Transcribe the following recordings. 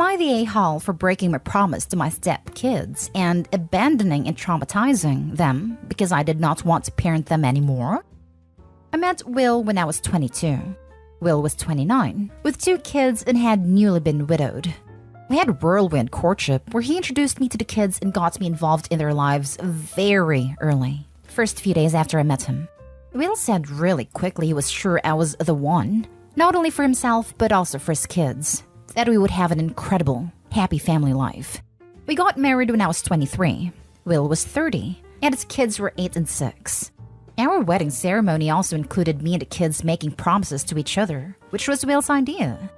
Am I the a-hole for breaking my promise to my stepkids and abandoning and traumatizing them because I did not want to parent them anymore? I met Will when I was 22. Will was 29, with 2 kids and had newly been widowed. We had a whirlwind courtship where he introduced me to the kids and got me involved in their lives very early, first few days after I met him. Will said really quickly he was sure I was the one, not only for himself but also for his kids, that we would have an incredible, happy family life. We got married when I was 23. Will was 30, and his kids were 8 and 6. Our wedding ceremony also included me and the kids making promises to each other, which was Will's idea.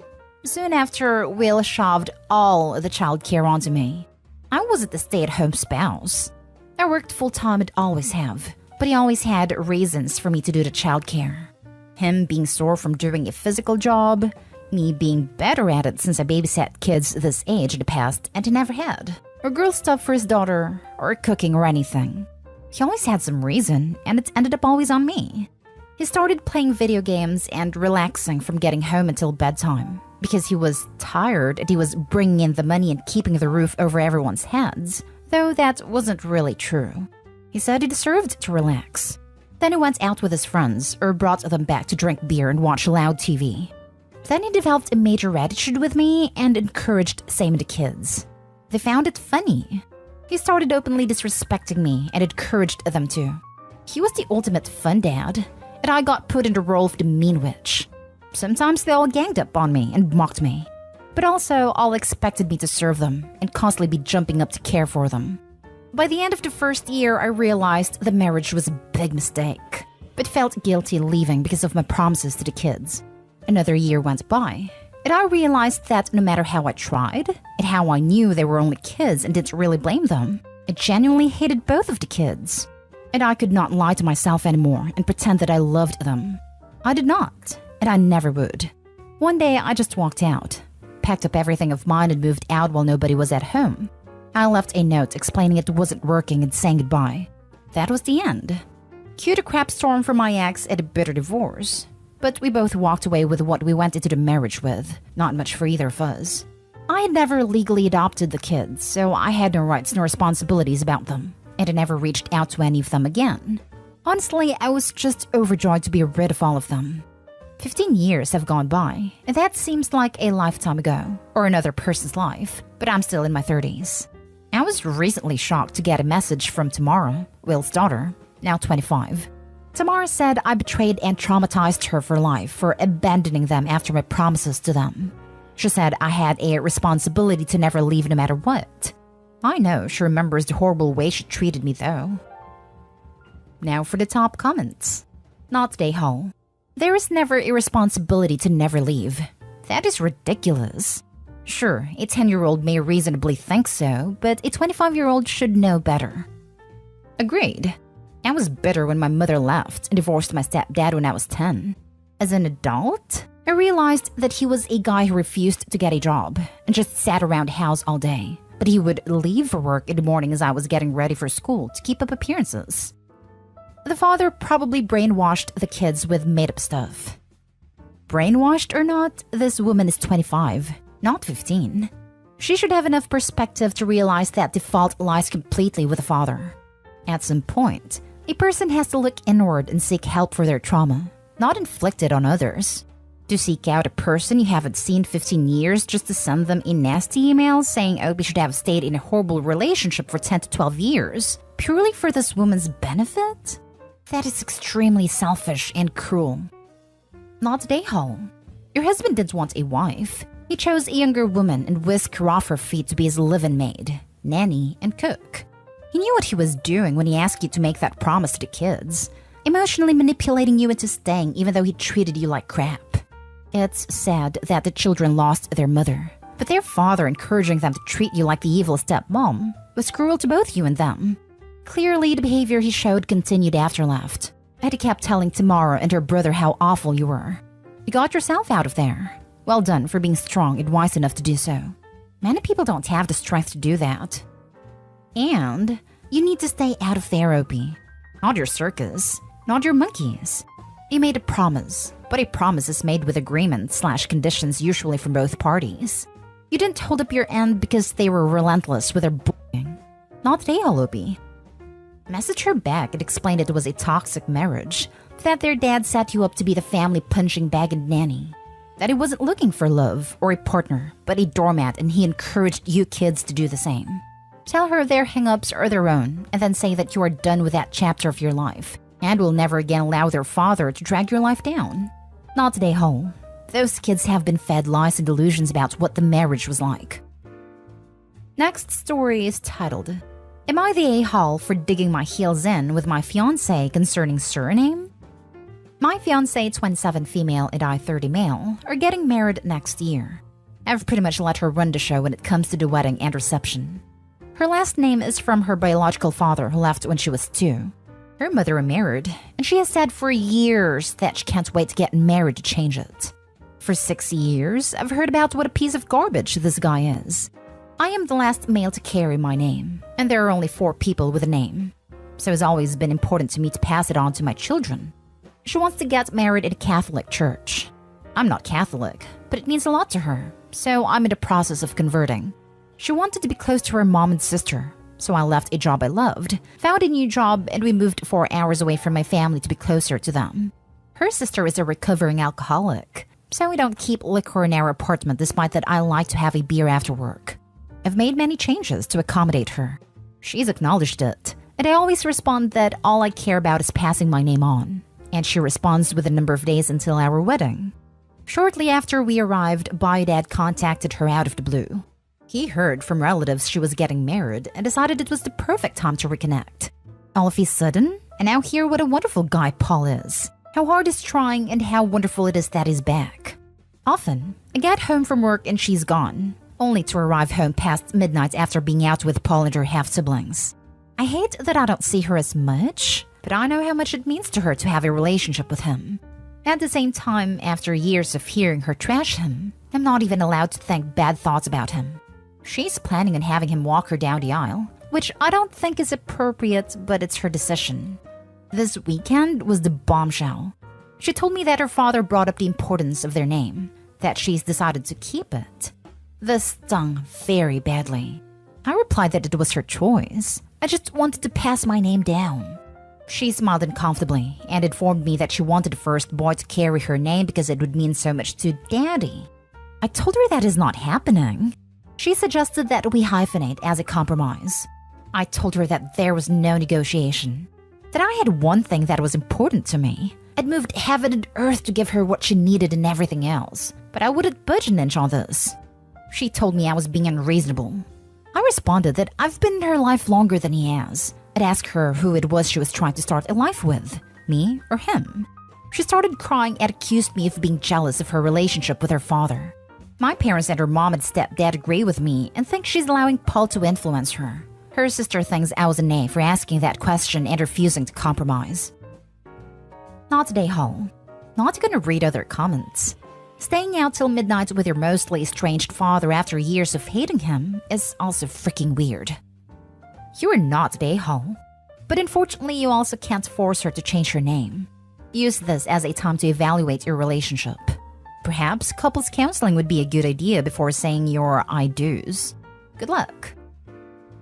Soon after, Will shoved all the childcare onto me. I wasn't the stay-at-home spouse. I worked full-time and always have, but he always had reasons for me to do the childcare. Him being sore from doing a physical job, me being better at it since I babysat kids this age in the past and he never had, or girl stuff for his daughter, or cooking or anything. He always had some reason, and it ended up always on me. He started playing video games and relaxing from getting home until bedtime because he was tired and he was bringing in the money and keeping the roof over everyone's heads, though that wasn't really true. He said he deserved to relax. Then he went out with his friends or brought them back to drink beer and watch loud TV. Then he developed a major attitude with me and encouraged same to kids. They found it funny. He started openly disrespecting me and encouraged them to. He was the ultimate fun dad, and I got put in the role of the mean witch. Sometimes they all ganged up on me and mocked me, but also all expected me to serve them and constantly be jumping up to care for them. By the end of the first year, I realized the marriage was a big mistake, but felt guilty leaving because of my promises to the kids. Another year went by, and I realized that no matter how I tried, and how I knew they were only kids and didn't really blame them, I genuinely hated both of the kids. And I could not lie to myself anymore and pretend that I loved them. I did not, and I never would. One day, I just walked out, packed up everything of mine and moved out while nobody was at home. I left a note explaining it wasn't working and saying goodbye. That was the end. Cue a crap storm for my ex and a bitter divorce. But we both walked away with what we went into the marriage with, not much for either of us. I had never legally adopted the kids, so I had no rights nor responsibilities about them, and I never reached out to any of them again. Honestly, I was just overjoyed to be rid of all of them. 15 years have gone by, and that seems like a lifetime ago, or another person's life, but I'm still in my 30s. I was recently shocked to get a message from Tamara, Will's daughter, now 25. Tamara said I betrayed and traumatized her for life for abandoning them after my promises to them. She said I had a responsibility to never leave no matter what. I know she remembers the horrible way she treated me though. Now for the top comments. Not day hall. There is never a responsibility to never leave. That is ridiculous. Sure, a 10-year-old may reasonably think so, but a 25-year-old should know better. Agreed. I was bitter when my mother left and divorced my stepdad when I was 10. As an adult, I realized that he was a guy who refused to get a job and just sat around the house all day. But he would leave for work in the morning as I was getting ready for school to keep up appearances. The father probably brainwashed the kids with made-up stuff. Brainwashed or not, this woman is 25, not 15. She should have enough perspective to realize that the fault lies completely with the father. At some point, a person has to look inward and seek help for their trauma, not inflict it on others. To seek out a person you haven't seen 15 years just to send them a nasty email saying Opie should have stayed in a horrible relationship for 10 to 12 years, purely for this woman's benefit? That is extremely selfish and cruel. Not day-hole. Your husband didn't want a wife. He chose a younger woman and whisked her off her feet to be his live-in maid, nanny, and cook. He knew what he was doing when he asked you to make that promise to the kids, emotionally manipulating you into staying even though he treated you like crap. It's sad that the children lost their mother, but their father encouraging them to treat you like the evil stepmom was cruel to both you and them. Clearly, the behavior he showed continued after left. Eddie kept telling Tamara and her brother how awful you were. You got yourself out of there. Well done for being strong and wise enough to do so. Many people don't have the strength to do that. And you need to stay out of there, Opie. Not your circus, not your monkeys. You made a promise, but a promise is made with agreement/conditions usually from both parties. You didn't hold up your end because they were relentless with their bullying. Not today, Holobi. Messaged her back and explained it was a toxic marriage, that their dad set you up to be the family punching bag and nanny, that he wasn't looking for love or a partner, but a doormat, and he encouraged you kids to do the same. Tell her their hang-ups are their own, and then say that you are done with that chapter of your life, and will never again allow their father to drag your life down. Not today, Ho. Those kids have been fed lies and delusions about what the marriage was like. Next story is titled, Am I the a-hole for digging my heels in with my fiancé concerning surname? My fiancé, 27 female and I 30 male, are getting married next year. I've pretty much let her run the show when it comes to the wedding and reception. Her last name is from her biological father who left when she was 2. Her mother remarried, and she has said for years that she can't wait to get married to change it. For 6 years, I've heard about what a piece of garbage this guy is. I am the last male to carry my name, and there are only 4 people with a name. So it's always been important to me to pass it on to my children. She wants to get married in a Catholic church. I'm not Catholic, but it means a lot to her, so I'm in the process of converting. She wanted to be close to her mom and sister, so I left a job I loved, found a new job, and we moved 4 hours away from my family to be closer to them. Her sister is a recovering alcoholic, so we don't keep liquor in our apartment despite that I like to have a beer after work. I've made many changes to accommodate her. She's acknowledged it, and I always respond that all I care about is passing my name on, and she responds with a number of days until our wedding. Shortly after we arrived, Bio Dad contacted her out of the blue. He heard from relatives she was getting married and decided it was the perfect time to reconnect. All of a sudden, I now hear what a wonderful guy Paul is, how hard he's trying, and how wonderful it is that he's back. Often, I get home from work and she's gone, only to arrive home past midnight after being out with Paul and her half-siblings. I hate that I don't see her as much, but I know how much it means to her to have a relationship with him. At the same time, after years of hearing her trash him, I'm not even allowed to think bad thoughts about him. She's planning on having him walk her down the aisle, which I don't think is appropriate, but it's her decision. This weekend was the bombshell. She told me that her father brought up the importance of their name, that she's decided to keep it. This stung very badly. I replied that it was her choice. I just wanted to pass my name down. She smiled uncomfortably and informed me that she wanted the first boy to carry her name because it would mean so much to Daddy. I told her that is not happening. She suggested that we hyphenate as a compromise. I told her that there was no negotiation, that I had one thing that was important to me. I'd moved heaven and earth to give her what she needed and everything else, but I wouldn't budge an inch on this. She told me I was being unreasonable. I responded that I've been in her life longer than he has. I'd ask her who it was she was trying to start a life with, me or him. She started crying and accused me of being jealous of her relationship with her father. My parents and her mom and stepdad agree with me and think she's allowing Paul to influence her. Her sister thinks I was an A for asking that question and refusing to compromise. Not today, Hall. Not gonna read other comments. Staying out till midnight with your mostly estranged father after years of hating him is also freaking weird. You are not a Hall, but unfortunately you also can't force her to change her name. Use this as a time to evaluate your relationship. Perhaps couples counseling would be a good idea before saying your I do's. Good luck.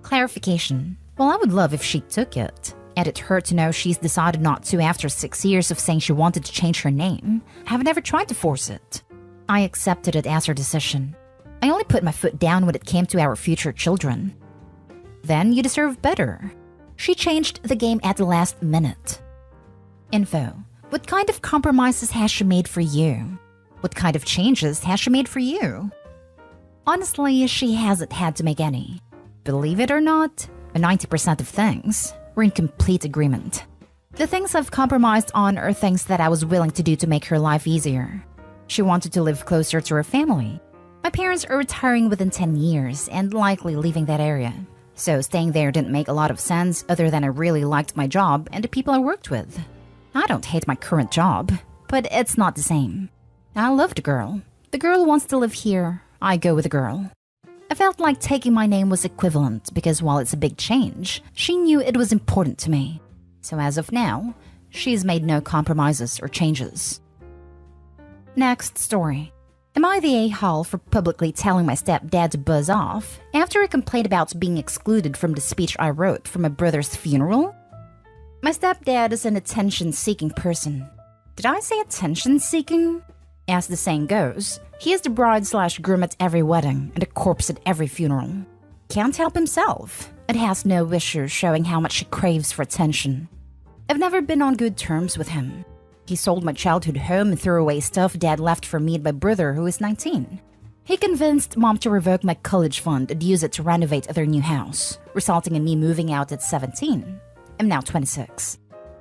Clarification. Well, I would love if she took it. And it hurt to know she's decided not to after 6 years of saying she wanted to change her name. I've never tried to force it. I accepted it as her decision. I only put my foot down when it came to our future children. Then you deserve better. She changed the game at the last minute. Info. What kind of compromises has she made for you? What kind of changes has she made for you? Honestly, she hasn't had to make any. Believe it or not, 90% of things, we're in complete agreement. The things I've compromised on are things that I was willing to do to make her life easier. She wanted to live closer to her family. My parents are retiring within 10 years and likely leaving that area. So staying there didn't make a lot of sense other than I really liked my job and the people I worked with. I don't hate my current job, but it's not the same. I love the girl. The girl wants to live here. I go with the girl. I felt like taking my name was equivalent because while it's a big change, she knew it was important to me. So as of now, she's made no compromises or changes. Next story. Am I the a-hole for publicly telling my stepdad to buzz off after he complained about being excluded from the speech I wrote for my brother's funeral? My stepdad is an attention-seeking person. Did I say attention-seeking? As the saying goes, he is the bride/groom at every wedding and a corpse at every funeral. Can't help himself and has no issue showing how much he craves for attention. I've never been on good terms with him. He sold my childhood home and threw away stuff Dad left for me and my brother, who is 19. He convinced Mom to revoke my college fund and use it to renovate their new house, resulting in me moving out at 17. I'm now 26.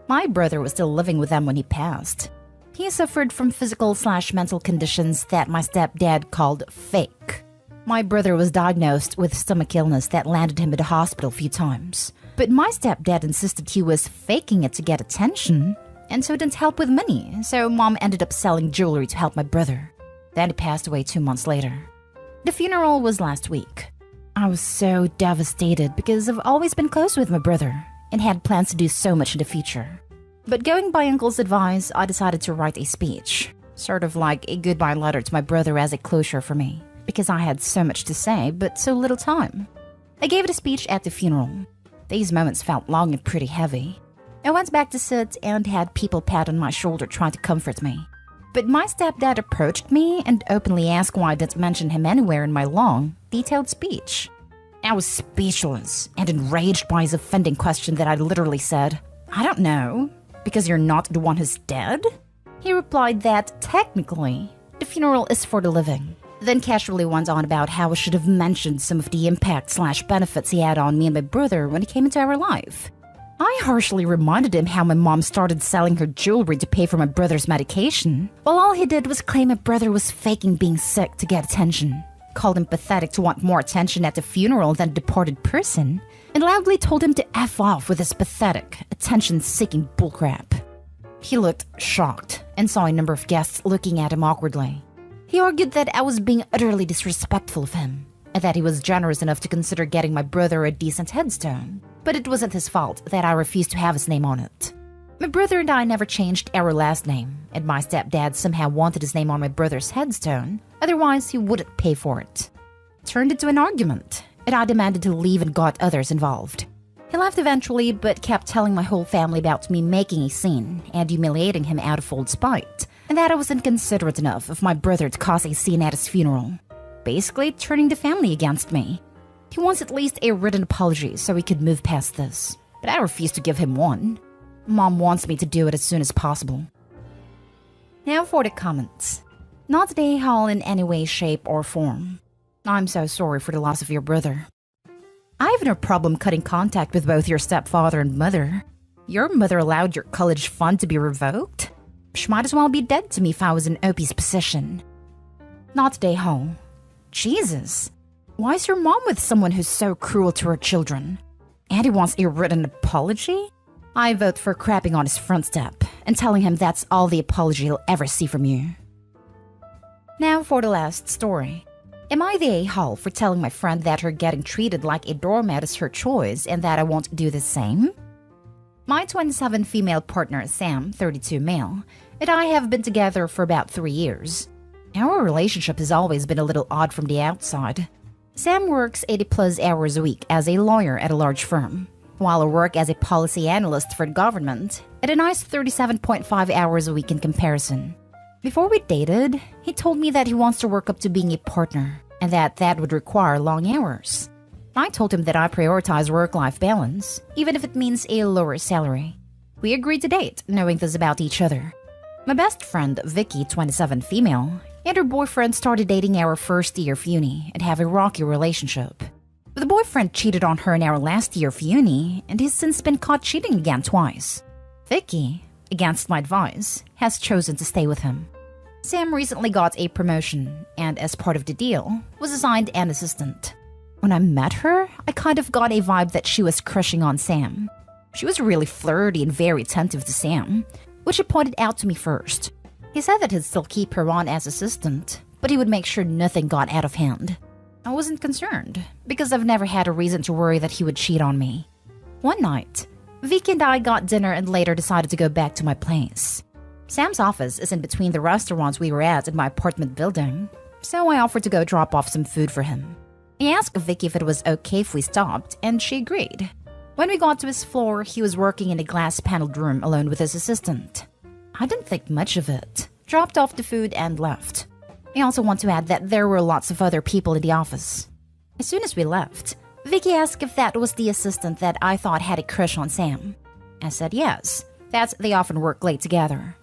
My brother was still living with them when he passed. He suffered from physical/mental conditions that my stepdad called fake. My brother was diagnosed with stomach illness that landed him at the hospital a few times. But my stepdad insisted he was faking it to get attention, and so didn't help with money, so Mom ended up selling jewelry to help my brother. Then he passed away 2 months later. The funeral was last week. I was so devastated because I've always been close with my brother and had plans to do so much in the future. But going by Uncle's advice, I decided to write a speech, sort of like a goodbye letter to my brother as a closure for me, because I had so much to say but so little time. I gave it a speech at the funeral. These moments felt long and pretty heavy. I went back to sit and had people pat on my shoulder trying to comfort me. But my stepdad approached me and openly asked why I didn't mention him anywhere in my long, detailed speech. I was speechless and enraged by his offending question that I literally said, "I don't know, because you're not the one who's dead?" He replied that, technically, the funeral is for the living. Then casually went on about how I should have mentioned some of the impact/benefits he had on me and my brother when he came into our life. I harshly reminded him how my mom started selling her jewelry to pay for my brother's medication, while all he did was claim my brother was faking being sick to get attention, called him pathetic to want more attention at the funeral than a departed person, and loudly told him to F off with his pathetic, attention-seeking bullcrap. He looked shocked and saw a number of guests looking at him awkwardly. He argued that I was being utterly disrespectful of him, and that he was generous enough to consider getting my brother a decent headstone. But it wasn't his fault that I refused to have his name on it. My brother and I never changed our last name, and my stepdad somehow wanted his name on my brother's headstone, otherwise he wouldn't pay for it. It turned into an argument, and I demanded to leave and got others involved. He left eventually, but kept telling my whole family about me making a scene and humiliating him out of old spite, and that I was inconsiderate enough of my brother to cause a scene at his funeral, basically turning the family against me. He wants at least a written apology so we could move past this, but I refuse to give him one. Mom wants me to do it as soon as possible. Now for the comments. Not the a-hole in any way, shape, or form. I'm so sorry for the loss of your brother. I have no problem cutting contact with both your stepfather and mother. Your mother allowed your college fund to be revoked? She might as well be dead to me if I was in Opie's position. Not the a-hole. Jesus. Why is your mom with someone who's so cruel to her children? And he wants a written apology? I vote for crapping on his front step and telling him that's all the apology he'll ever see from you. Now for the last story. Am I the a-hole for telling my friend that her getting treated like a doormat is her choice and that I won't do the same? My 27 female partner, Sam, 32 male, and I have been together for about 3 years. Our relationship has always been a little odd from the outside. Sam works 80-plus hours a week as a lawyer at a large firm, while I work as a policy analyst for the government at a nice 37.5 hours a week in comparison. Before we dated, he told me that he wants to work up to being a partner and that would require long hours. I told him that I prioritize work-life balance, even if it means a lower salary. We agreed to date, knowing this about each other. My best friend, Vicky, 27 female, and her boyfriend started dating our first year of uni and have a rocky relationship. The boyfriend cheated on her in our last year of uni and has since been caught cheating again twice. Vicky, against my advice, has chosen to stay with him. Sam recently got a promotion and, as part of the deal, was assigned an assistant. When I met her, I kind of got a vibe that she was crushing on Sam. She was really flirty and very attentive to Sam, which he pointed out to me first. He said that he'd still keep her on as assistant, but he would make sure nothing got out of hand. I wasn't concerned, because I've never had a reason to worry that he would cheat on me. One night, Vicky and I got dinner and later decided to go back to my place. Sam's office is in between the restaurants we were at in my apartment building, so I offered to go drop off some food for him. I asked Vicky if it was okay if we stopped, and she agreed. When we got to his floor, he was working in a glass-paneled room alone with his assistant. I didn't think much of it, dropped off the food and left. I also want to add that there were lots of other people in the office. As soon as we left, Vicky asked if that was the assistant that I thought had a crush on Sam. I said yes, that they often work late together.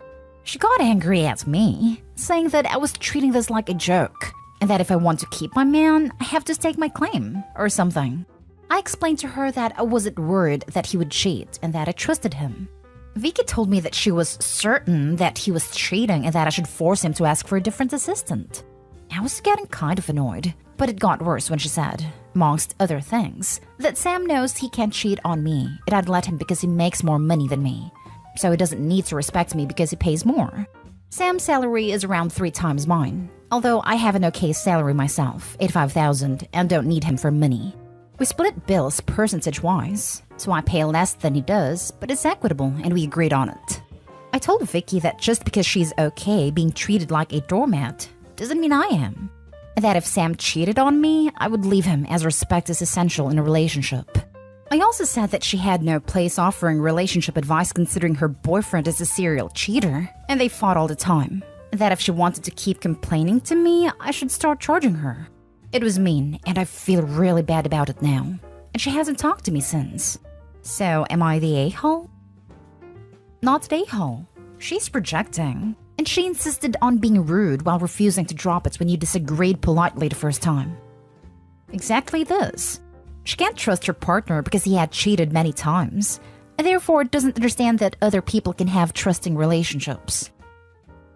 She got angry at me, saying that I was treating this like a joke, and that if I want to keep my man, I have to stake my claim, or something. I explained to her that I wasn't worried that he would cheat and that I trusted him. Vicky told me that she was certain that he was cheating and that I should force him to ask for a different assistant. I was getting kind of annoyed, but it got worse when she said, amongst other things, that Sam knows he can't cheat on me and I'd let him because he makes more money than me. So he doesn't need to respect me because he pays more. Sam's salary is around 3 times mine, although I have an okay salary myself, $85,000, and don't need him for money. We split bills percentage-wise, so I pay less than he does, but it's equitable and we agreed on it. I told Vicky that just because she's okay being treated like a doormat doesn't mean I am. And that if Sam cheated on me, I would leave him as respect is essential in a relationship. I also said that she had no place offering relationship advice considering her boyfriend is a serial cheater, and they fought all the time. And that if she wanted to keep complaining to me, I should start charging her. It was mean, and I feel really bad about it now. And she hasn't talked to me since. So, am I the a-hole? Not the a-hole. She's projecting. And she insisted on being rude while refusing to drop it when you disagreed politely the first time. Exactly this. She can't trust her partner because he had cheated many times, and therefore doesn't understand that other people can have trusting relationships.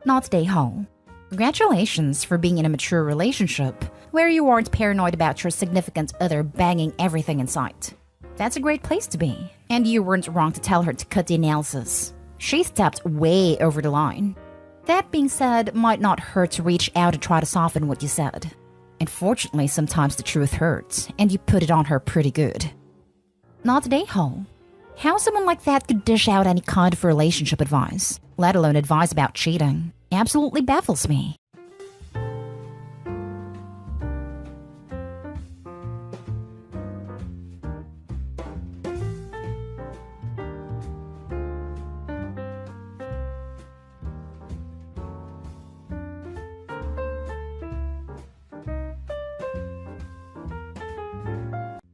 Not the a-hole. Congratulations for being in a mature relationship where you aren't paranoid about your significant other banging everything in sight. That's a great place to be, and you weren't wrong to tell her to cut the analysis. She stepped way over the line. That being said, it might not hurt to reach out and try to soften what you said. Unfortunately, sometimes the truth hurts, and you put it on her pretty good. Not the a-hole. How someone like that could dish out any kind of relationship advice, let alone advice about cheating, absolutely baffles me.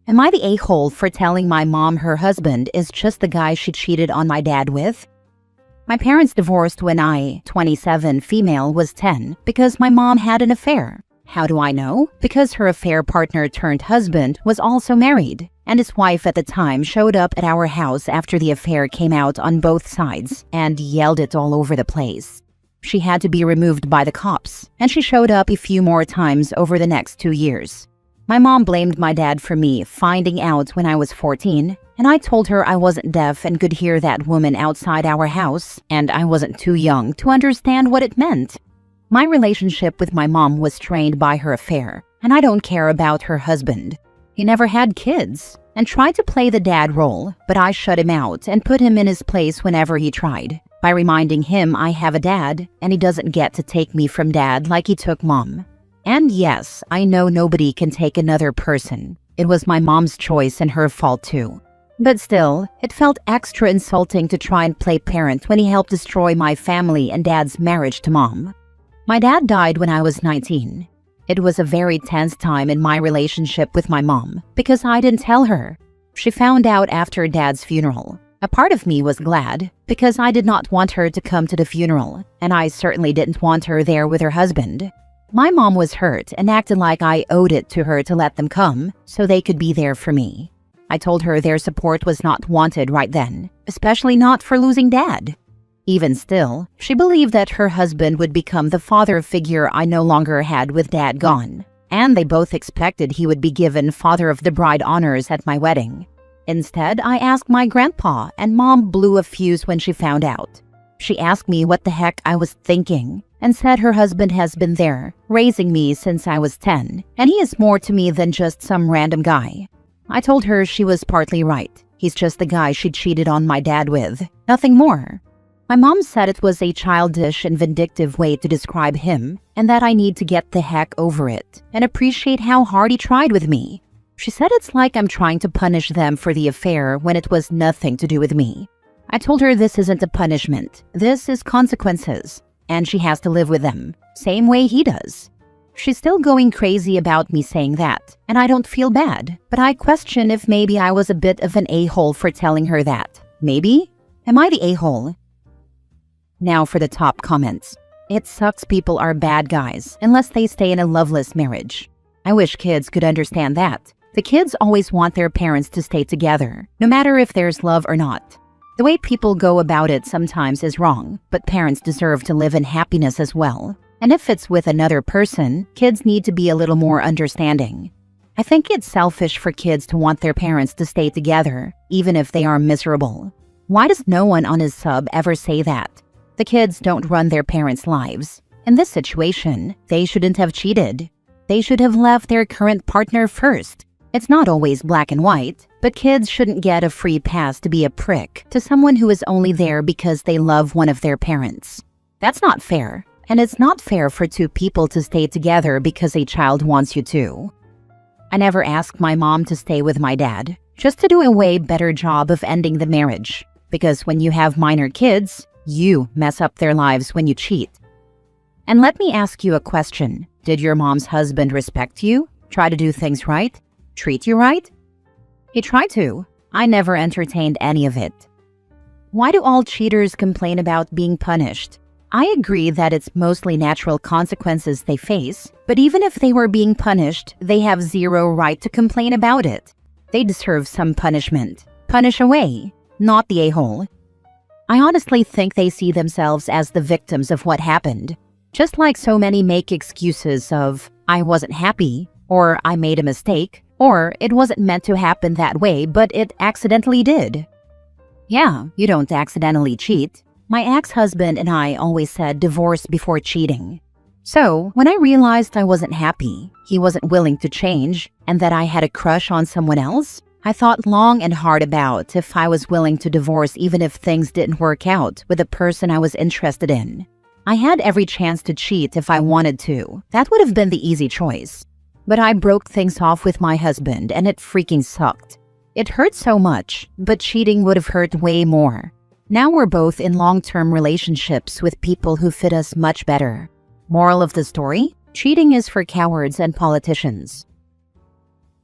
Am I the a-hole for telling my mom her husband is just the guy she cheated on my dad with? My parents divorced when I, 27 female, was 10 because my mom had an affair. How do I know? Because her affair partner turned husband was also married, and his wife at the time showed up at our house after the affair came out on both sides and yelled it all over the place. She had to be removed by the cops, and she showed up a few more times over the next 2 years. My mom blamed my dad for me finding out when I was 14, and I told her I wasn't deaf and could hear that woman outside our house, and I wasn't too young to understand what it meant. My relationship with my mom was strained by her affair, and I don't care about her husband. He never had kids, and tried to play the dad role, but I shut him out and put him in his place whenever he tried, by reminding him I have a dad, and he doesn't get to take me from dad like he took mom. And yes, I know nobody can take another person. It was my mom's choice and her fault too. But still, it felt extra insulting to try and play parent when he helped destroy my family and dad's marriage to mom. My dad died when I was 19. It was a very tense time in my relationship with my mom because I didn't tell her. She found out after dad's funeral. A part of me was glad because I did not want her to come to the funeral, and I certainly didn't want her there with her husband. My mom was hurt and acted like I owed it to her to let them come so they could be there for me. I told her their support was not wanted right then, especially not for losing dad. Even still, she believed that her husband would become the father figure I no longer had with dad gone, and they both expected he would be given father of the bride honors at my wedding. Instead, I asked my grandpa, and mom blew a fuse when she found out. She asked me what the heck I was thinking, and said her husband has been there, raising me since I was 10, and he is more to me than just some random guy. I told her she was partly right. He's just the guy she cheated on my dad with, nothing more. My mom said it was a childish and vindictive way to describe him, and that I need to get the heck over it and appreciate how hard he tried with me. She said it's like I'm trying to punish them for the affair when it was nothing to do with me. I told her this isn't a punishment, this is consequences, and she has to live with them, same way he does. She's still going crazy about me saying that, and I don't feel bad, but I question if maybe I was a bit of an a-hole for telling her that. Maybe? Am I the a-hole? Now for the top comments. It sucks people are bad guys unless they stay in a loveless marriage. I wish kids could understand that. The kids always want their parents to stay together, no matter if there's love or not. The way people go about it sometimes is wrong, but parents deserve to live in happiness as well. And if it's with another person, kids need to be a little more understanding. I think it's selfish for kids to want their parents to stay together, even if they are miserable. Why does no one on his sub ever say that? The kids don't run their parents' lives. In this situation, they shouldn't have cheated. They should have left their current partner first. It's not always black and white, but kids shouldn't get a free pass to be a prick to someone who is only there because they love one of their parents. That's not fair, and it's not fair for two people to stay together because a child wants you to. I never asked my mom to stay with my dad, just to do a way better job of ending the marriage. Because when you have minor kids, you mess up their lives when you cheat. And let me ask you a question. Did your mom's husband respect you? Try to do things right? Treat you right? He tried to. I never entertained any of it. Why do all cheaters complain about being punished? I agree that it's mostly natural consequences they face, but even if they were being punished, they have zero right to complain about it. They deserve some punishment. Punish away, not the a-hole. I honestly think they see themselves as the victims of what happened. Just like so many make excuses of, I wasn't happy, or I made a mistake, or it wasn't meant to happen that way, but it accidentally did. Yeah, you don't accidentally cheat. My ex-husband and I always said divorce before cheating. So, when I realized I wasn't happy, he wasn't willing to change, and that I had a crush on someone else, I thought long and hard about if I was willing to divorce even if things didn't work out with the person I was interested in. I had every chance to cheat if I wanted to. That would have been the easy choice. But I broke things off with my husband and it freaking sucked. It hurt so much, but cheating would have hurt way more. Now we're both in long-term relationships with people who fit us much better. Moral of the story? Cheating is for cowards and politicians.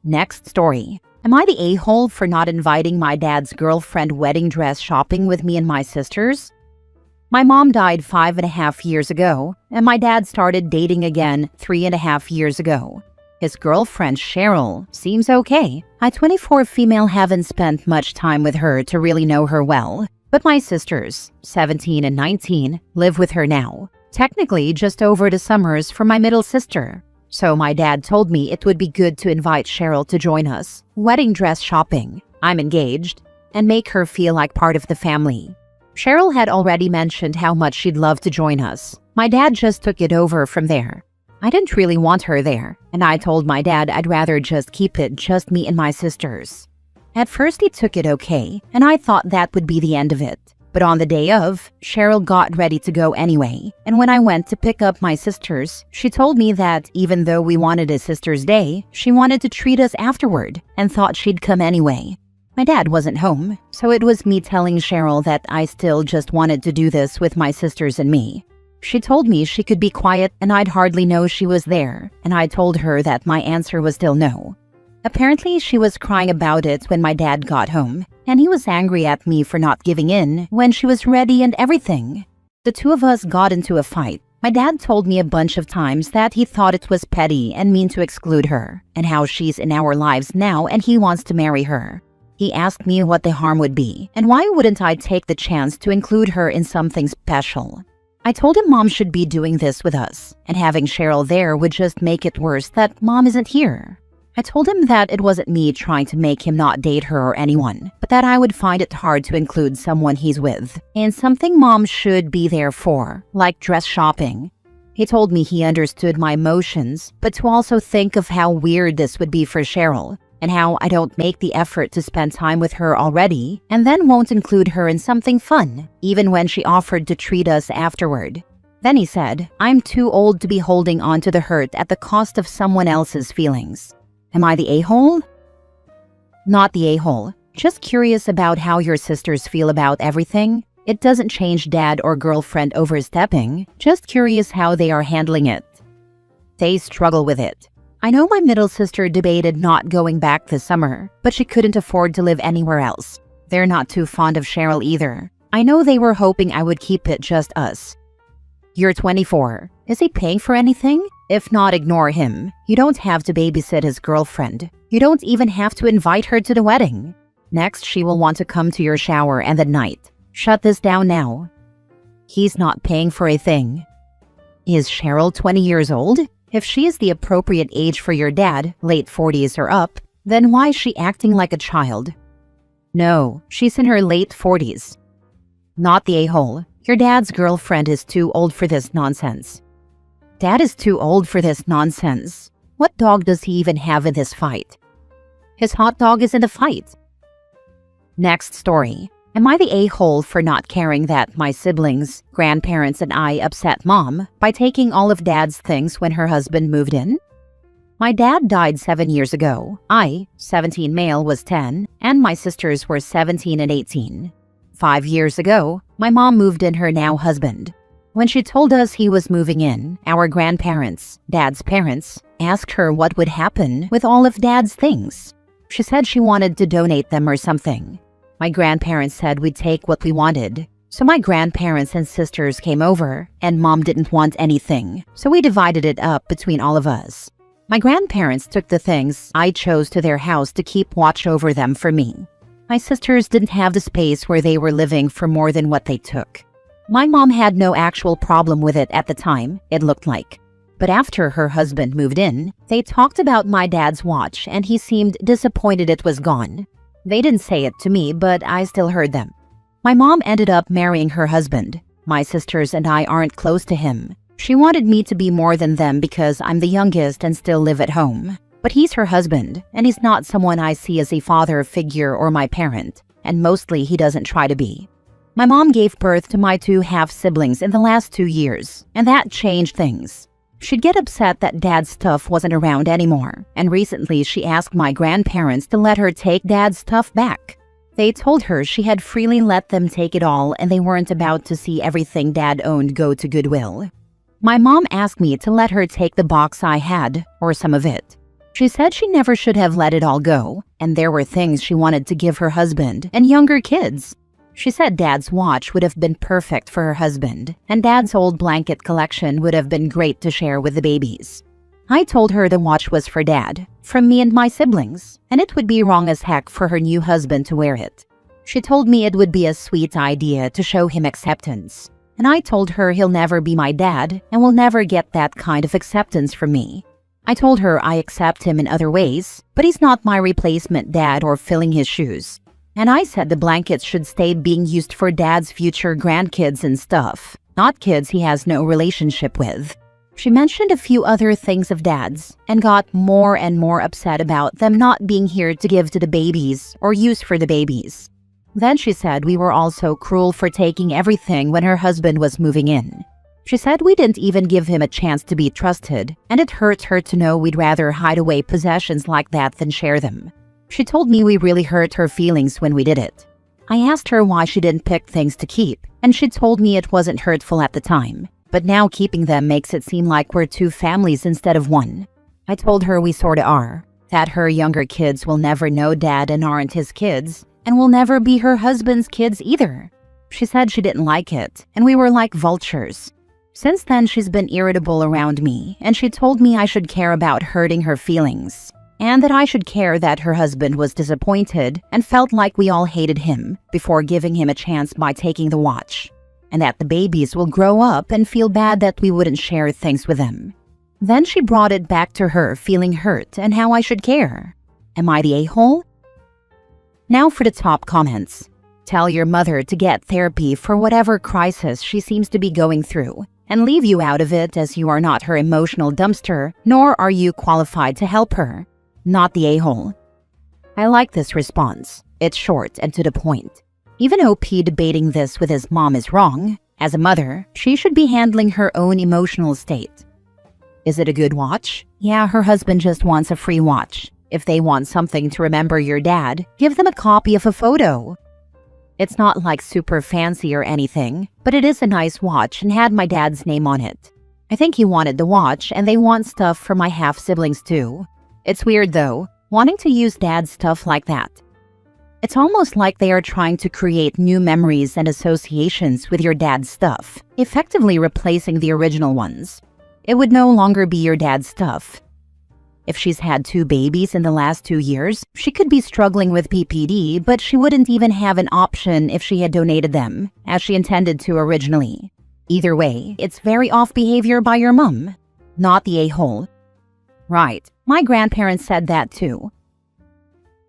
Next story. Am I the a-hole for not inviting my dad's girlfriend wedding dress shopping with me and my sisters? My mom died 5.5 years ago, and my dad started dating again 3.5 years ago. His girlfriend, Cheryl, seems okay. I, 24 female, haven't spent much time with her to really know her well, but my sisters, 17 and 19, live with her now. Technically, just over the summers for my middle sister. So my dad told me it would be good to invite Cheryl to join us, wedding dress shopping, I'm engaged, and make her feel like part of the family. Cheryl had already mentioned how much she'd love to join us. My dad just took it over from there. I didn't really want her there, and I told my dad I'd rather just keep it just me and my sisters. At first he took it okay, and I thought that would be the end of it. But on the day of, Cheryl got ready to go anyway, and when I went to pick up my sisters, she told me that even though we wanted a sister's day, she wanted to treat us afterward and thought she'd come anyway. My dad wasn't home, so it was me telling Cheryl that I still just wanted to do this with my sisters and me. She told me she could be quiet and I'd hardly know she was there, and I told her that my answer was still no. Apparently, she was crying about it when my dad got home, and he was angry at me for not giving in when she was ready and everything. The two of us got into a fight. My dad told me a bunch of times that he thought it was petty and mean to exclude her, and how she's in our lives now and he wants to marry her. He asked me what the harm would be, and why wouldn't I take the chance to include her in something special. I told him Mom should be doing this with us, and having Cheryl there would just make it worse that Mom isn't here. I told him that it wasn't me trying to make him not date her or anyone, but that I would find it hard to include someone he's with, and something Mom should be there for, like dress shopping. He told me he understood my emotions, but to also think of how weird this would be for Cheryl, and how I don't make the effort to spend time with her already and then won't include her in something fun, even when she offered to treat us afterward. Then he said, I'm too old to be holding on to the hurt at the cost of someone else's feelings. Am I the a-hole? Not the a-hole. Just curious about how your sisters feel about everything. It doesn't change dad or girlfriend overstepping. Just curious how they are handling it. They struggle with it. I know my middle sister debated not going back this summer, but she couldn't afford to live anywhere else. They're not too fond of Cheryl either. I know they were hoping I would keep it just us. You're 24. Is he paying for anything? If not, ignore him. You don't have to babysit his girlfriend. You don't even have to invite her to the wedding. Next, she will want to come to your shower and at night. Shut this down now. He's not paying for a thing. Is Cheryl 20 years old? If she is the appropriate age for your dad, late 40s or up, then why is she acting like a child? No, she's in her late 40s. Not the a-hole. Your dad's girlfriend is too old for this nonsense. Dad is too old for this nonsense. What dog does he even have in this fight? His hot dog is in the fight. Next story. Am I the a-hole for not caring that my siblings, grandparents, and I upset mom by taking all of dad's things when her husband moved in? My dad died 7 years ago. I, 17 male, was 10, and my sisters were 17 and 18. 5 years ago, my mom moved in her now husband. When she told us he was moving in, our grandparents, dad's parents, asked her what would happen with all of dad's things. She said she wanted to donate them or something. My grandparents said we'd take what we wanted. So my grandparents and sisters came over, and mom didn't want anything, so we divided it up between all of us. My grandparents took the things I chose to their house to keep watch over them for me. My sisters didn't have the space where they were living for more than what they took. My mom had no actual problem with it at the time, it looked like. But after her husband moved in, they talked about my dad's watch and he seemed disappointed it was gone. They didn't say it to me, but I still heard them. My mom ended up marrying her husband. My sisters and I aren't close to him. She wanted me to be more than them because I'm the youngest and still live at home. But he's her husband, and he's not someone I see as a father figure or my parent, and mostly he doesn't try to be. My mom gave birth to my 2 half-siblings in the last 2 years, and that changed things. She'd get upset that dad's stuff wasn't around anymore, and recently she asked my grandparents to let her take dad's stuff back. They told her she had freely let them take it all and they weren't about to see everything dad owned go to Goodwill. My mom asked me to let her take the box I had, or some of it. She said she never should have let it all go, and there were things she wanted to give her husband and younger kids. She said dad's watch would have been perfect for her husband, and dad's old blanket collection would have been great to share with the babies. I told her the watch was for dad, from me and my siblings, and it would be wrong as heck for her new husband to wear it. She told me it would be a sweet idea to show him acceptance, and I told her he'll never be my dad and will never get that kind of acceptance from me. I told her I accept him in other ways, but he's not my replacement dad or filling his shoes. And I said the blankets should stay being used for dad's future grandkids and stuff, not kids he has no relationship with. She mentioned a few other things of dad's and got more and more upset about them not being here to give to the babies or use for the babies. Then she said we were also cruel for taking everything when her husband was moving in. She said we didn't even give him a chance to be trusted, and it hurts her to know we'd rather hide away possessions like that than share them. She told me we really hurt her feelings when we did it. I asked her why she didn't pick things to keep, and she told me it wasn't hurtful at the time, but now keeping them makes it seem like we're 2 families instead of 1. I told her we sorta are, that her younger kids will never know dad and aren't his kids, and will never be her husband's kids either. She said she didn't like it, and we were like vultures. Since then, she's been irritable around me, and she told me I should care about hurting her feelings, and that I should care that her husband was disappointed and felt like we all hated him before giving him a chance by taking the watch, and that the babies will grow up and feel bad that we wouldn't share things with them. Then she brought it back to her feeling hurt and how I should care. Am I the a-hole? Now for the top comments. Tell your mother to get therapy for whatever crisis she seems to be going through, and leave you out of it as you are not her emotional dumpster, nor are you qualified to help her. Not the a-hole. I like this response. It's short and to the point. Even OP debating this with his mom is wrong. As a mother, she should be handling her own emotional state. Is it a good watch? Yeah, her husband just wants a free watch. If they want something to remember your dad, give them a copy of a photo. It's not like super fancy or anything, but it is a nice watch and had my dad's name on it. I think he wanted the watch and they want stuff for my half-siblings too. It's weird though, wanting to use dad's stuff like that. It's almost like they are trying to create new memories and associations with your dad's stuff, effectively replacing the original ones. It would no longer be your dad's stuff. If she's had 2 babies in the last 2 years, she could be struggling with PPD, but she wouldn't even have an option if she had donated them, as she intended to originally. Either way, it's very off behavior by your mom, not the a-hole. Right, my grandparents said that too.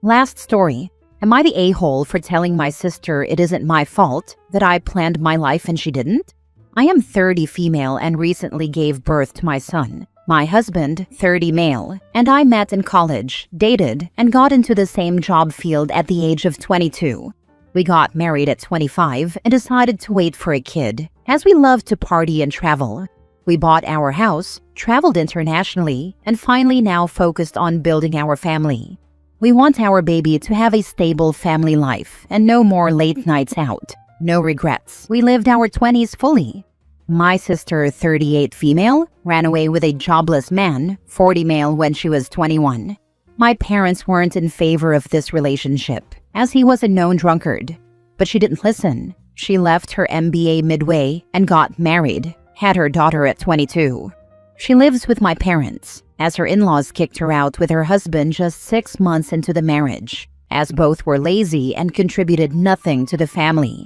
Last story. Am I the a-hole for telling my sister it isn't my fault that I planned my life and she didn't? I am 30 female and recently gave birth to my son. My husband, 30 male, and I met in college, dated, and got into the same job field at the age of 22. We got married at 25 and decided to wait for a kid, as we love to party and travel. We bought our house, traveled internationally, and finally now focused on building our family. We want our baby to have a stable family life and no more late nights out. No regrets. We lived our 20s fully. My sister, 38 female, ran away with a jobless man, 40 male when she was 21. My parents weren't in favor of this relationship, as he was a known drunkard. But she didn't listen. She left her MBA midway and got married, had her daughter at 22. She lives with my parents, as her in-laws kicked her out with her husband just 6 months into the marriage, as both were lazy and contributed nothing to the family.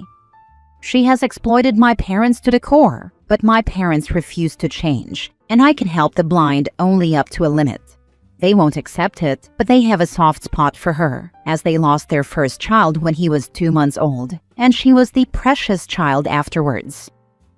She has exploited my parents to the core, but my parents refuse to change, and I can help the blind only up to a limit. They won't accept it, but they have a soft spot for her, as they lost their first child when he was 2 months old, and she was the precious child afterwards.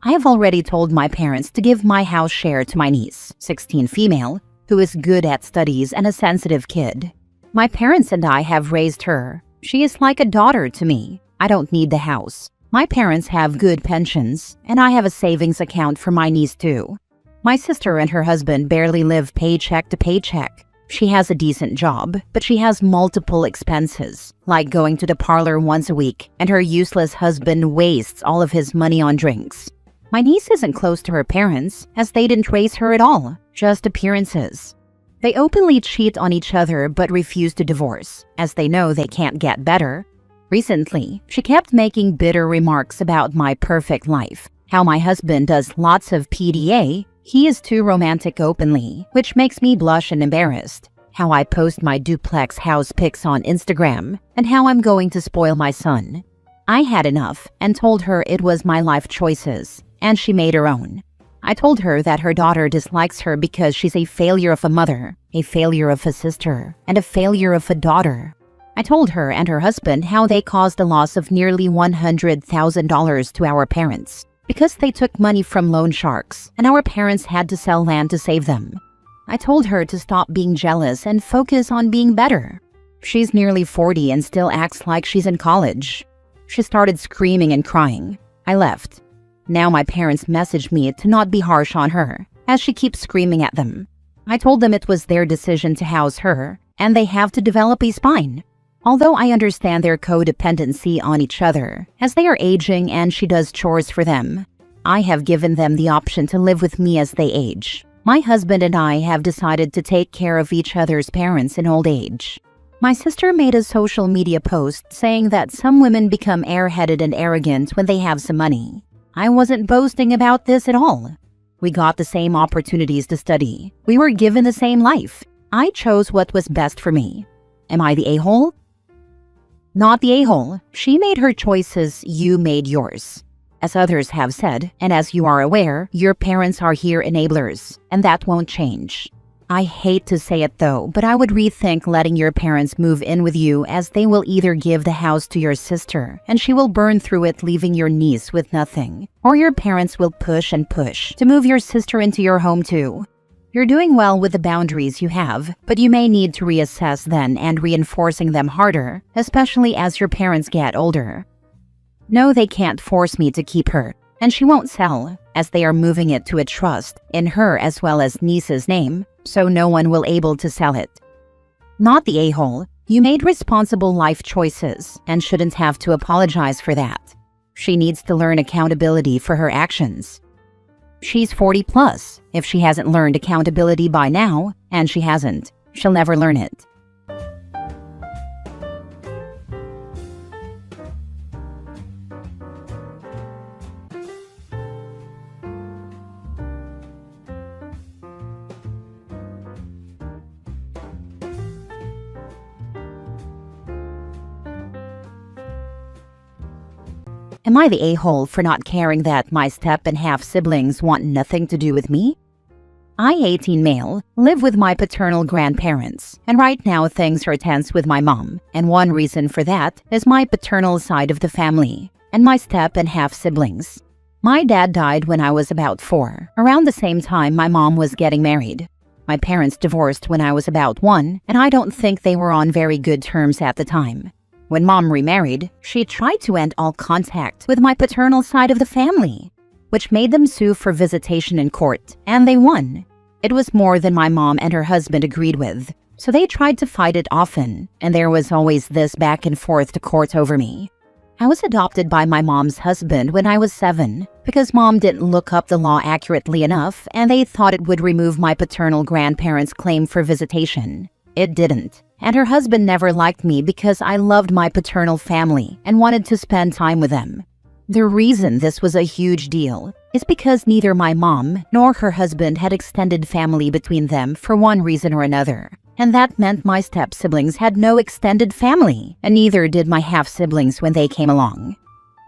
I have already told my parents to give my house share to my niece, 16 female, who is good at studies and a sensitive kid. My parents and I have raised her. She is like a daughter to me. I don't need the house. My parents have good pensions, and I have a savings account for my niece too. My sister and her husband barely live paycheck to paycheck. She has a decent job, but she has multiple expenses, like going to the parlor once a week, and her useless husband wastes all of his money on drinks. My niece isn't close to her parents, as they didn't raise her at all, just appearances. They openly cheat on each other but refuse to divorce, as they know they can't get better. Recently, she kept making bitter remarks about my perfect life, how my husband does lots of PDA, he is too romantic openly, which makes me blush and embarrassed, how I post my duplex house pics on Instagram, and how I'm going to spoil my son. I had enough and told her it was my life choices, and she made her own. I told her that her daughter dislikes her because she's a failure of a mother, a failure of a sister, and a failure of a daughter. I told her and her husband how they caused a loss of nearly $100,000 to our parents because they took money from loan sharks and our parents had to sell land to save them. I told her to stop being jealous and focus on being better. She's nearly 40 and still acts like she's in college. She started screaming and crying. I left. Now my parents message me to not be harsh on her, as she keeps screaming at them. I told them it was their decision to house her, and they have to develop a spine. Although I understand their codependency on each other, as they are aging and she does chores for them, I have given them the option to live with me as they age. My husband and I have decided to take care of each other's parents in old age. My sister made a social media post saying that some women become airheaded and arrogant when they have some money. I wasn't boasting about this at all. We got the same opportunities to study. We were given the same life. I chose what was best for me. Am I the a-hole? Not the a-hole. She made her choices, you made yours. As others have said, and as you are aware, your parents are here enablers, and that won't change. I hate to say it though, but I would rethink letting your parents move in with you, as they will either give the house to your sister, and she will burn through it leaving your niece with nothing, or your parents will push and push to move your sister into your home too. You're doing well with the boundaries you have, but you may need to reassess then and reinforcing them harder, especially as your parents get older. No, they can't force me to keep her, and she won't sell, as they are moving it to a trust in her as well as niece's name, so no one will able to sell it. Not the a-hole. You made responsible life choices and shouldn't have to apologize for that. She needs to learn accountability for her actions. She's 40 plus. If she hasn't learned accountability by now, and she hasn't, she'll never learn it. Am I the a-hole for not caring that my step-and-half siblings want nothing to do with me? I, 18 male, live with my paternal grandparents, and right now things are tense with my mom, and one reason for that is my paternal side of the family, and my step-and-half siblings. My dad died when I was about 4, around the same time my mom was getting married. My parents divorced when I was about 1, and I don't think they were on very good terms at the time. When mom remarried, she tried to end all contact with my paternal side of the family, which made them sue for visitation in court, and they won. It was more than my mom and her husband agreed with, so they tried to fight it often, and there was always this back and forth to court over me. I was adopted by my mom's husband when I was 7, because mom didn't look up the law accurately enough, and they thought it would remove my paternal grandparents' claim for visitation. It didn't. And her husband never liked me because I loved my paternal family and wanted to spend time with them. The reason this was a huge deal is because neither my mom nor her husband had extended family between them for one reason or another. And that meant my step-siblings had no extended family, and neither did my half-siblings when they came along.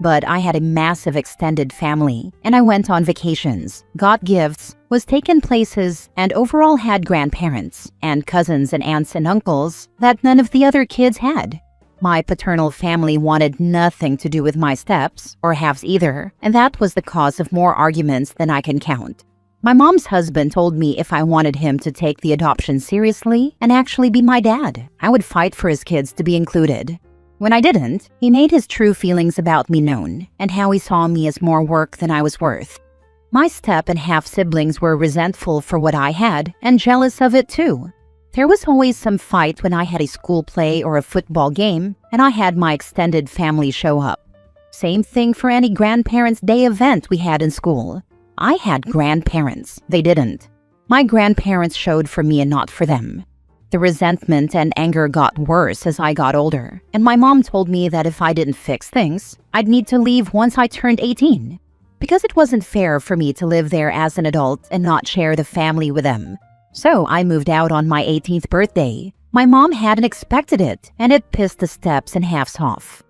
But I had a massive extended family, and I went on vacations, got gifts, was taken places, and overall had grandparents, and cousins and aunts and uncles that none of the other kids had. My paternal family wanted nothing to do with my steps, or halves either, and that was the cause of more arguments than I can count. My mom's husband told me if I wanted him to take the adoption seriously and actually be my dad, I would fight for his kids to be included. When I didn't, he made his true feelings about me known, and how he saw me as more work than I was worth. My step-and-half siblings were resentful for what I had, and jealous of it too. There was always some fight when I had a school play or a football game, and I had my extended family show up. Same thing for any grandparents' day event we had in school. I had grandparents, they didn't. My grandparents showed for me and not for them. The resentment and anger got worse as I got older, and my mom told me that if I didn't fix things, I'd need to leave once I turned 18. Because it wasn't fair for me to live there as an adult and not share the family with them. So I moved out on my 18th birthday. My mom hadn't expected it, and it pissed the steps-and-halves off.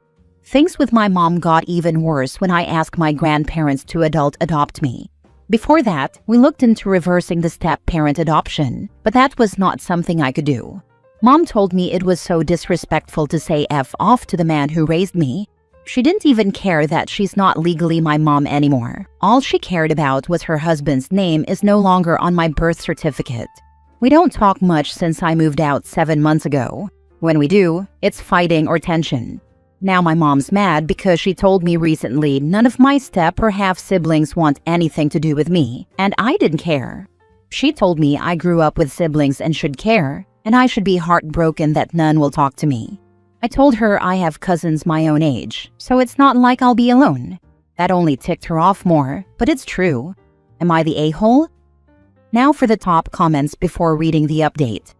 Things with my mom got even worse when I asked my grandparents to adopt me. Before that, we looked into reversing the step-parent adoption, but that was not something I could do. Mom told me it was so disrespectful to say F off to the man who raised me. She didn't even care that she's not legally my mom anymore. All she cared about was her husband's name is no longer on my birth certificate. We don't talk much since I moved out 7 months ago. When we do, it's fighting or tension. Now my mom's mad because she told me recently none of my step or half siblings want anything to do with me, and I didn't care. She told me I grew up with siblings and should care, and I should be heartbroken that none will talk to me. I told her I have cousins my own age, so it's not like I'll be alone. That only ticked her off more, but it's true. Am I the a-hole? Now for the top comments before reading the update.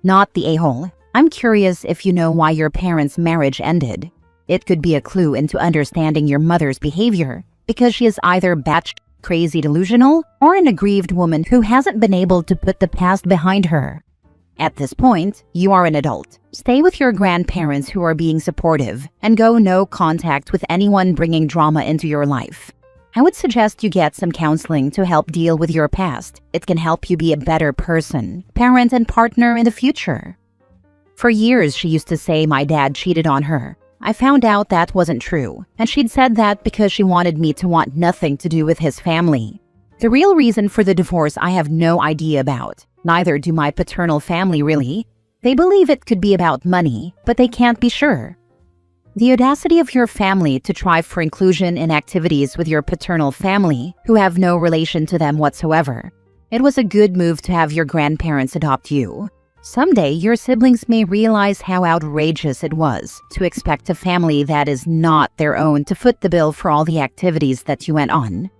Not the a-hole. I'm curious if you know why your parents' marriage ended. It could be a clue into understanding your mother's behavior, because she is either batshit crazy delusional or an aggrieved woman who hasn't been able to put the past behind her. At this point, you are an adult. Stay with your grandparents who are being supportive, and go no contact with anyone bringing drama into your life. I would suggest you get some counseling to help deal with your past. It can help you be a better person, parent, and partner in the future. For years, she used to say my dad cheated on her. I found out that wasn't true, and she'd said that because she wanted me to want nothing to do with his family. The real reason for the divorce I have no idea about. Neither do my paternal family really. They believe it could be about money, but they can't be sure. The audacity of your family to try for inclusion in activities with your paternal family, who have no relation to them whatsoever. It was a good move to have your grandparents adopt you. Someday, your siblings may realize how outrageous it was to expect a family that is not their own to foot the bill for all the activities that you went on.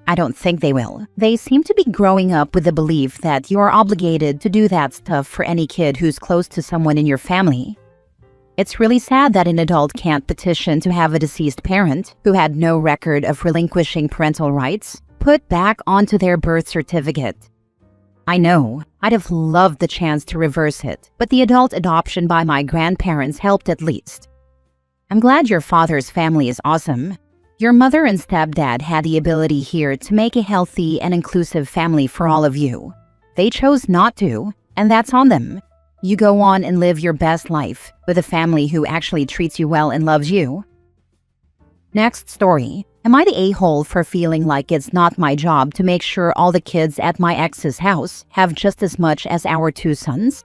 I don't think they will. They seem to be growing up with the belief that you are obligated to do that stuff for any kid who's close to someone in your family. It's really sad that an adult can't petition to have a deceased parent, who had no record of relinquishing parental rights, put back onto their birth certificate. I know, I'd have loved the chance to reverse it, but the adult adoption by my grandparents helped at least. I'm glad your father's family is awesome. Your mother and stepdad had the ability here to make a healthy and inclusive family for all of you. They chose not to, and that's on them. You go on and live your best life with a family who actually treats you well and loves you. Next story. Am I the a-hole for feeling like it's not my job to make sure all the kids at my ex's house have just as much as our 2 sons?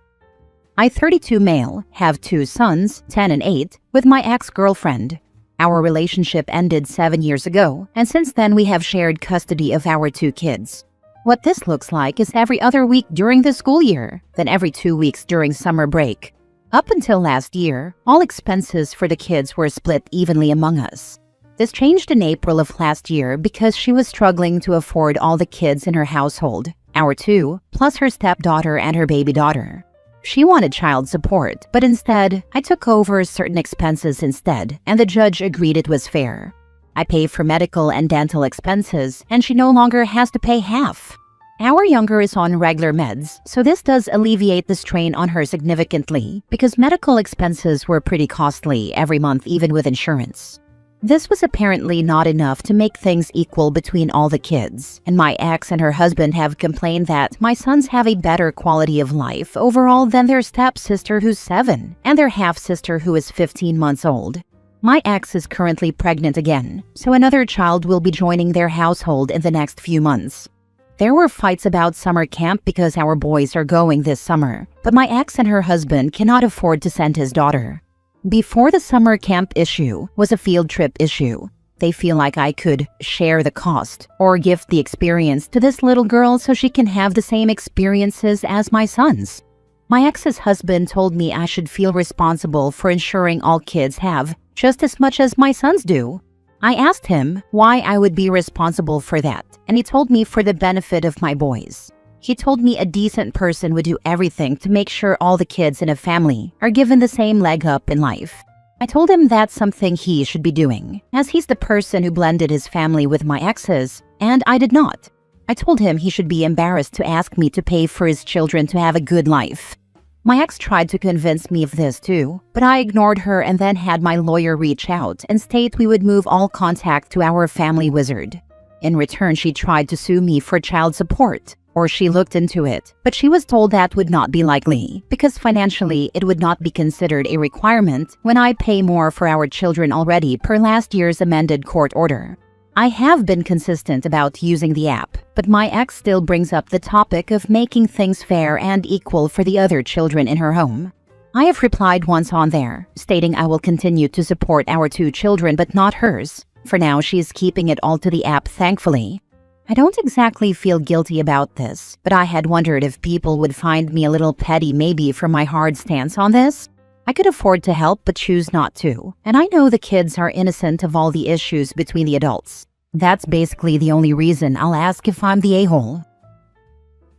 I, 32 male, have 2 sons, 10 and 8, with my ex-girlfriend. Our relationship ended 7 years ago, and since then we have shared custody of our 2 kids. What this looks like is every other week during the school year, then every 2 weeks during summer break. Up until last year, all expenses for the kids were split evenly among us. This changed in April of last year because she was struggling to afford all the kids in her household, our 2, plus her stepdaughter and her baby daughter. She wanted child support, but instead, I took over certain expenses instead, and the judge agreed it was fair. I pay for medical and dental expenses, and she no longer has to pay half. Our younger is on regular meds, so this does alleviate the strain on her significantly, because medical expenses were pretty costly every month even with insurance. This was apparently not enough to make things equal between all the kids, and my ex and her husband have complained that my sons have a better quality of life overall than their stepsister who's 7, and their half-sister who is 15 months old. My ex is currently pregnant again, so another child will be joining their household in the next few months. There were fights about summer camp because our boys are going this summer, but my ex and her husband cannot afford to send his daughter. Before the summer camp issue was a field trip issue. They feel like I could share the cost or gift the experience to this little girl so she can have the same experiences as my sons. My ex's husband told me I should feel responsible for ensuring all kids have just as much as my sons do. I asked him why I would be responsible for that, and he told me for the benefit of my boys. He told me a decent person would do everything to make sure all the kids in a family are given the same leg up in life. I told him that's something he should be doing, as he's the person who blended his family with my ex's, and I did not. I told him he should be embarrassed to ask me to pay for his children to have a good life. My ex tried to convince me of this too, but I ignored her and then had my lawyer reach out and state we would move all contact to our family wizard. In return, she tried to sue me for child support, or she looked into it, but she was told that would not be likely because financially it would not be considered a requirement when I pay more for our children already per last year's amended court order. I have been consistent about using the app, but my ex still brings up the topic of making things fair and equal for the other children in her home. I have replied once on there, stating I will continue to support our 2 children but not hers. For now, she is keeping it all to the app, thankfully. I don't exactly feel guilty about this, but I had wondered if people would find me a little petty maybe for my hard stance on this. I could afford to help but choose not to, and I know the kids are innocent of all the issues between the adults. That's basically the only reason I'll ask if I'm the a-hole.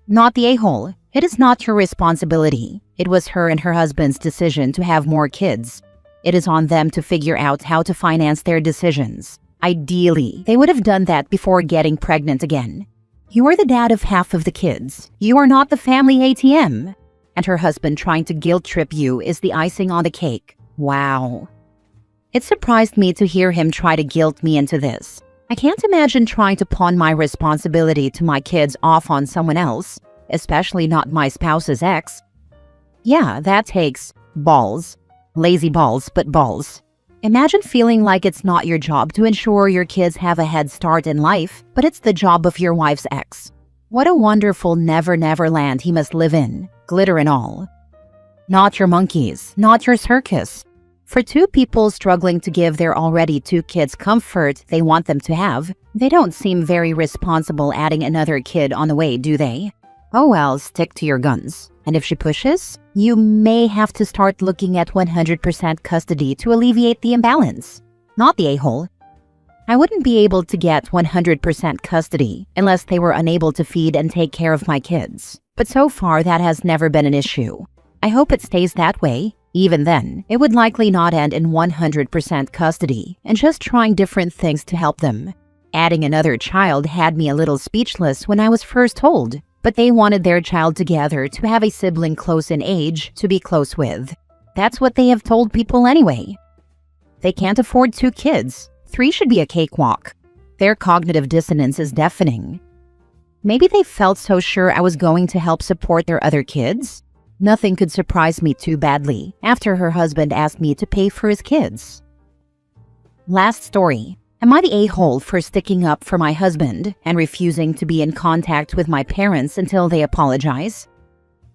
Not the a-hole. It is not your responsibility. It was her and her husband's decision to have more kids. It is on them to figure out how to finance their decisions. Ideally, they would have done that before getting pregnant again. You are the dad of half of the kids. You are not the family ATM. And her husband trying to guilt-trip you is the icing on the cake. Wow. It surprised me to hear him try to guilt me into this. I can't imagine trying to pawn my responsibility to my kids off on someone else, especially not my spouse's ex. Yeah, that takes balls. Lazy balls, but balls. Imagine feeling like it's not your job to ensure your kids have a head start in life, but it's the job of your wife's ex. What a wonderful never land he must live in, glitter and all. Not your monkeys, not your circus. For two people struggling to give their already two kids comfort they want them to have, they don't seem very responsible adding another kid on the way, do they? Oh well, stick to your guns. And if she pushes, you may have to start looking at 100% custody to alleviate the imbalance. Not the a-hole. I wouldn't be able to get 100% custody unless they were unable to feed and take care of my kids. But so far, that has never been an issue. I hope it stays that way. Even then, it would likely not end in 100% custody and just trying different things to help them. Adding another child had me a little speechless when I was first told, but they wanted their child together to have a sibling close in age to be close with. That's what they have told people anyway. They can't afford 2 kids. 3 should be a cakewalk. Their cognitive dissonance is deafening. Maybe they felt so sure I was going to help support their other kids. Nothing could surprise me too badly after her husband asked me to pay for his kids. Last story. Am I the a-hole for sticking up for my husband and refusing to be in contact with my parents until they apologize?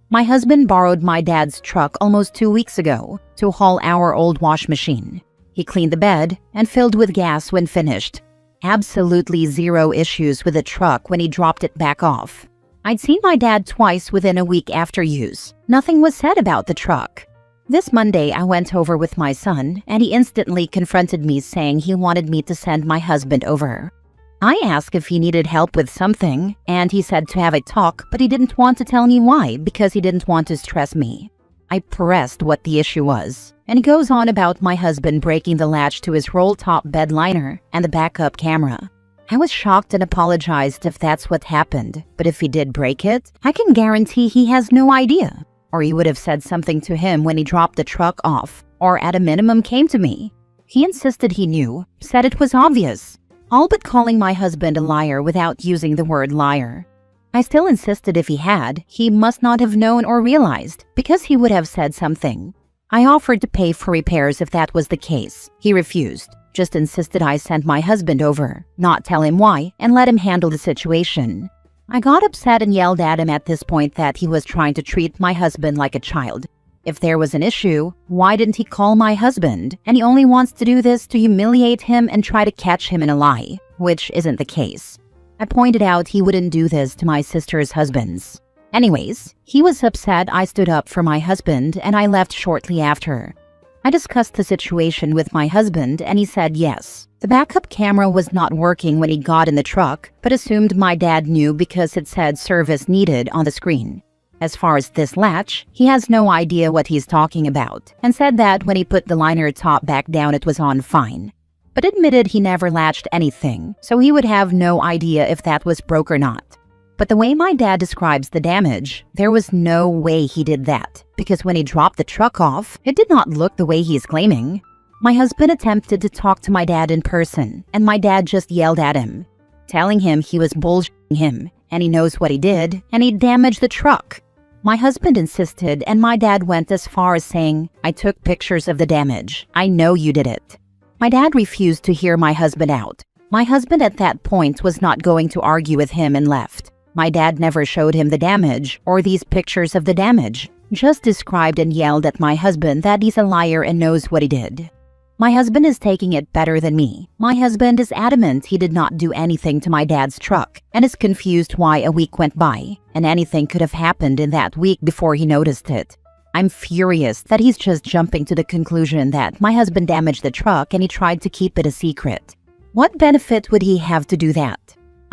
My husband borrowed my dad's truck almost 2 weeks ago to haul our old wash machine. He cleaned the bed and filled with gas when finished. Absolutely zero issues with the truck when he dropped it back off. I'd seen my dad twice within a week after use. Nothing was said about the truck. This Monday, I went over with my son, and he instantly confronted me saying he wanted me to send my husband over. I asked if he needed help with something, and he said to have a talk, but he didn't want to tell me why because he didn't want to stress me. I pressed what the issue was, and he goes on about my husband breaking the latch to his roll-top bed liner and the backup camera. I was shocked and apologized if that's what happened, but if he did break it, I can guarantee he has no idea. Or he would have said something to him when he dropped the truck off, or at a minimum came to me. He insisted he knew, said it was obvious, all but calling my husband a liar without using the word liar. I still insisted if he had, he must not have known or realized, because he would have said something. I offered to pay for repairs if that was the case. He refused, just insisted I send my husband over, not tell him why, and let him handle the situation. I got upset and yelled at him at this point that he was trying to treat my husband like a child. If there was an issue, why didn't he call my husband? And he only wants to do this to humiliate him and try to catch him in a lie, which isn't the case. I pointed out he wouldn't do this to my sister's husbands. Anyways, he was upset I stood up for my husband and I left shortly after. I discussed the situation with my husband and he said yes. The backup camera was not working when he got in the truck, but assumed my dad knew because it said service needed on the screen. As far as this latch, he has no idea what he's talking about, and said that when he put the liner top back down it was on fine. But admitted he never latched anything, so he would have no idea if that was broke or not. But the way my dad describes the damage, there was no way he did that, because when he dropped the truck off, it did not look the way he's claiming. My husband attempted to talk to my dad in person, and my dad just yelled at him, telling him he was bullshitting him, and he knows what he did, and he damaged the truck. My husband insisted, and my dad went as far as saying, "I took pictures of the damage. I know you did it." My dad refused to hear my husband out. My husband at that point was not going to argue with him and left. My dad never showed him the damage or these pictures of the damage, just described and yelled at my husband that he's a liar and knows what he did. My husband is taking it better than me. My husband is adamant he did not do anything to my dad's truck and is confused why a week went by and anything could have happened in that week before he noticed it. I'm furious that he's just jumping to the conclusion that my husband damaged the truck and he tried to keep it a secret. What benefit would he have to do that?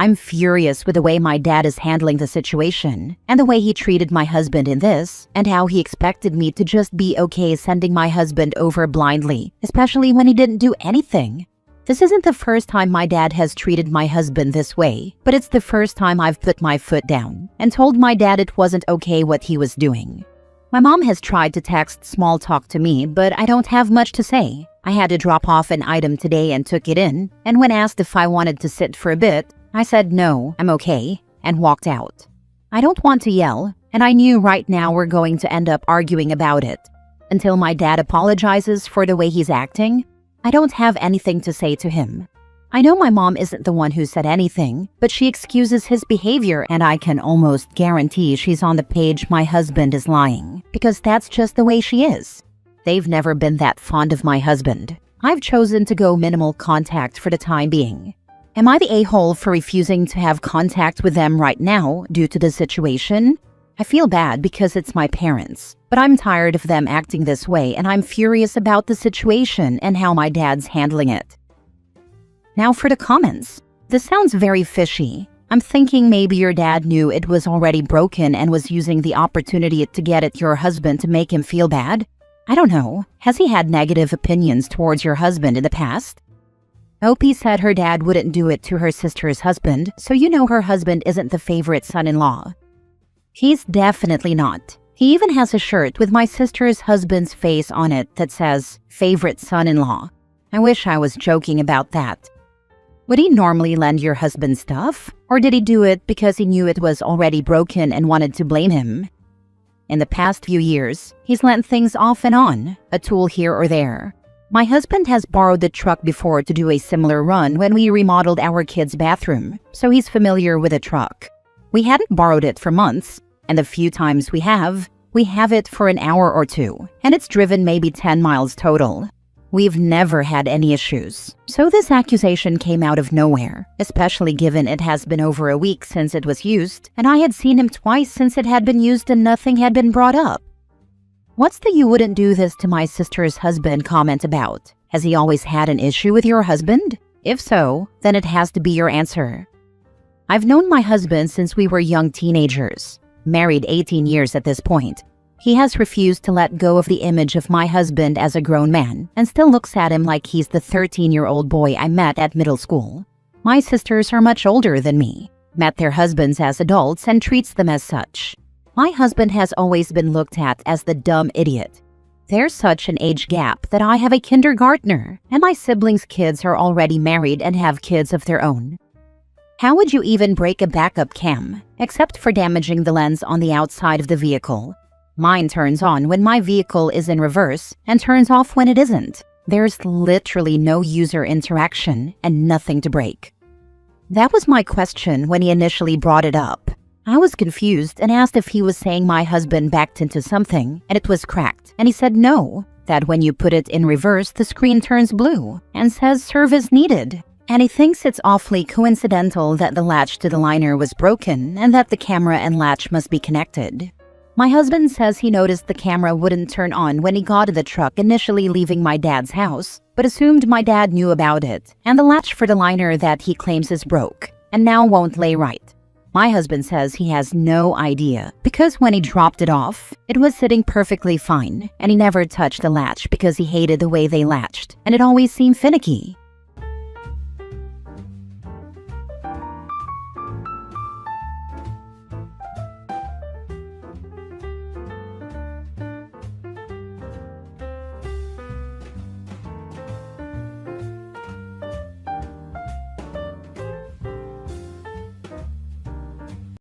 I'm furious with the way my dad is handling the situation and the way he treated my husband in this and how he expected me to just be okay sending my husband over blindly, especially when he didn't do anything. This isn't the first time my dad has treated my husband this way, but it's the first time I've put my foot down and told my dad it wasn't okay what he was doing. My mom has tried to text small talk to me, but I don't have much to say. I had to drop off an item today and took it in, and when asked if I wanted to sit for a bit, I said no, I'm okay, and walked out. I don't want to yell, and I knew right now we're going to end up arguing about it. Until my dad apologizes for the way he's acting, I don't have anything to say to him. I know my mom isn't the one who said anything, but she excuses his behavior, and I can almost guarantee she's on the page my husband is lying, because that's just the way she is. They've never been that fond of my husband. I've chosen to go minimal contact for the time being. Am I the a-hole for refusing to have contact with them right now due to the situation? I feel bad because it's my parents, but I'm tired of them acting this way, and I'm furious about the situation and how my dad's handling it. Now for the comments. This sounds very fishy. I'm thinking maybe your dad knew it was already broken and was using the opportunity to get at your husband to make him feel bad. I don't know. Has he had negative opinions towards your husband in the past? Opie said her dad wouldn't do it to her sister's husband, so you know her husband isn't the favorite son-in-law. He's definitely not. He even has a shirt with my sister's husband's face on it that says, "Favorite son-in-law." I wish I was joking about that. Would he normally lend your husband stuff? Or did he do it because he knew it was already broken and wanted to blame him? In the past few years, he's lent things off and on, a tool here or there. My husband has borrowed the truck before to do a similar run when we remodeled our kids' bathroom, so he's familiar with the truck. We hadn't borrowed it for months, and the few times we have it for an hour or two, and it's driven maybe 10 miles total. We've never had any issues, so this accusation came out of nowhere, especially given it has been over a week since it was used, and I had seen him twice since it had been used and nothing had been brought up. What's the "you wouldn't do this to my sister's husband" comment about? Has he always had an issue with your husband? If so, then it has to be your answer. I've known my husband since we were young teenagers, married 18 years at this point. He has refused to let go of the image of my husband as a grown man and still looks at him like he's the 13-year-old boy I met at middle school. My sisters are much older than me, met their husbands as adults and treats them as such. My husband has always been looked at as the dumb idiot. There's such an age gap that I have a kindergartner, and my siblings' kids are already married and have kids of their own. How would you even break a backup cam, except for damaging the lens on the outside of the vehicle? Mine turns on when my vehicle is in reverse and turns off when it isn't. There's literally no user interaction and nothing to break. That was my question when he initially brought it up. I was confused and asked if he was saying my husband backed into something and it was cracked, and he said no, that when you put it in reverse the screen turns blue and says service needed. And he thinks it's awfully coincidental that the latch to the liner was broken and that the camera and latch must be connected. My husband says he noticed the camera wouldn't turn on when he got to the truck initially leaving my dad's house, but assumed my dad knew about it, and the latch for the liner that he claims is broke, and now won't lay right. My husband says he has no idea, because when he dropped it off, it was sitting perfectly fine, and he never touched the latch because he hated the way they latched, and it always seemed finicky.